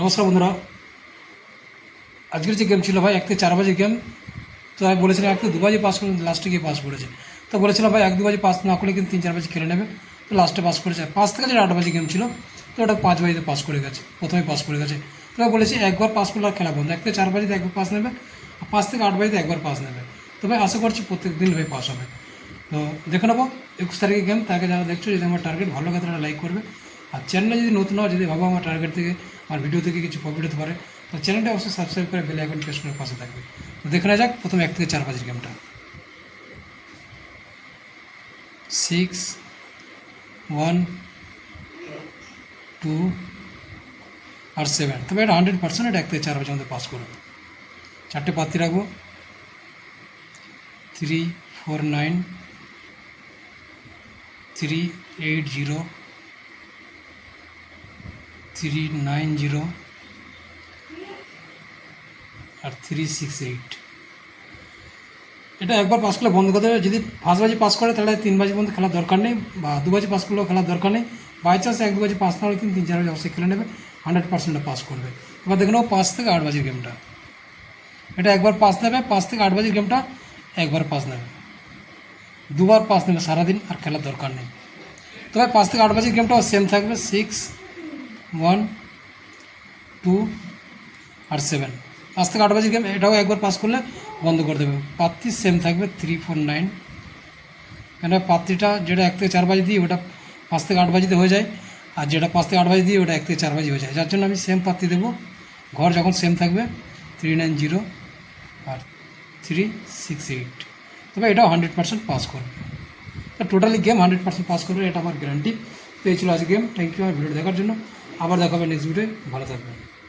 নমস্কার বন্ধুরা, আজকের যে গেম ছিল ভাই 1 থেকে 4 বাজে গেম। তো আমি বলেছিলাম 1 থেকে 2 বাজে পাস করে, লাস্টে গিয়ে পাস করেছে। তো বলেছিলাম ভাই 1-2 বাজে পাস না করলে কিন্তু 3-4 বাজে খেলে নেবে। তো লাস্টে পাস করেছে। 5 থেকে যে 8 বাজে গেম ছিল, তো ওটা 5 বাজে পাস করে গেছে, প্রথমে পাস করে গেছে। তো আমি বলেছি একবার পাস করলে আর খেলা বন্ধ। 1 থেকে 4 বাজে একবার পাস নেবে, আর 5 থেকে 8 বাজে একবার পাস নেবে। তো ভাই আশা করছি প্রত্যেক দিন ভাই পাস হবে। তো দেখে নেবো 21 তারিখে গেম। তাকে যারা দেখছো, যদি আমার টার্গেট ভালো লাগে তারা লাইক করবে। আর চ্যানেলে যদি নতুন হয়, যদি ভাবো আমার টার্গেট থেকে, আমার ভিডিও থেকে কিছু প্রফিট হতে পারে, তো চ্যানেলটা অবশ্যই সাবস্ক্রাইব করে বেল আইকন প্রেস করে পাশে থাকবে। তো দেখে নেওয়া যাক প্রথমে 1 থেকে 4 বাজের গেমটা। 6, 1, 2 আর 7। তবে এটা 100% এটা 1 থেকে 4 বাজের মধ্যে পাস করবে। 4টে পাতি রাখবো। 3, 4, 9, 3, 8, 0, 3, 9, 0 আর 3, 6, 8। এটা একবার পাস করলে বন্ধ করতে হবে। যদি 5 বাজে পাস করে তাহলে 3 বাজে পর্যন্ত খেলার দরকার নেই, বা 2 বাজে পাস করলেও খেলার দরকার নেই। বাই চান্স 1-2 বাজে পাস না হলে কিন্তু 3-4 বাজে অবশ্যই খেলে নেবে, 100% পাস করবে। এবার দেখে নেবো 5 থেকে 8 বাজের গেমটা। এটা একবার পাস নেবে, 5 থেকে 8 বাজের গেমটা একবার পাস নেবে, দুবার পাস নেবে সারাদিন, আর খেলার দরকার নেই। তবে 5 থেকে 8 বাজের গেমটাও সেম থাকবে, 6, 1, 2 আর 7। 5 থেকে 8 বাজে গেম, এটাও একবার পাস করলে বন্ধ করে দেবে। পাত্রি সেম থাকবে 3, 4, 9। কেন পাত্রিটা যেটা 1 থেকে 4 বাজে দিই ওটা 5 থেকে 8 বাজিতে হয়ে যায়, আর যেটা 5 থেকে 8 বাজে দিই ওটা 1 থেকে 4 বাজে হয়ে যায়। যার জন্য আমি সেম পাত্রি দেবো। ঘর যখন সেম থাকবে 3, 9, 0 আর 3, 6, 8। তবে এটাও 100% পাস করবে। তো টোটালি গেম 100% পাস করবে, এটা আমার গ্যারান্টি। তো এই ছিল আজকে গেম। থ্যাংক ইউ আমার ভিডিও দেখার জন্য। আবার দেখা হবে নেক্সট ভিডিও। ভালো থাকবেন।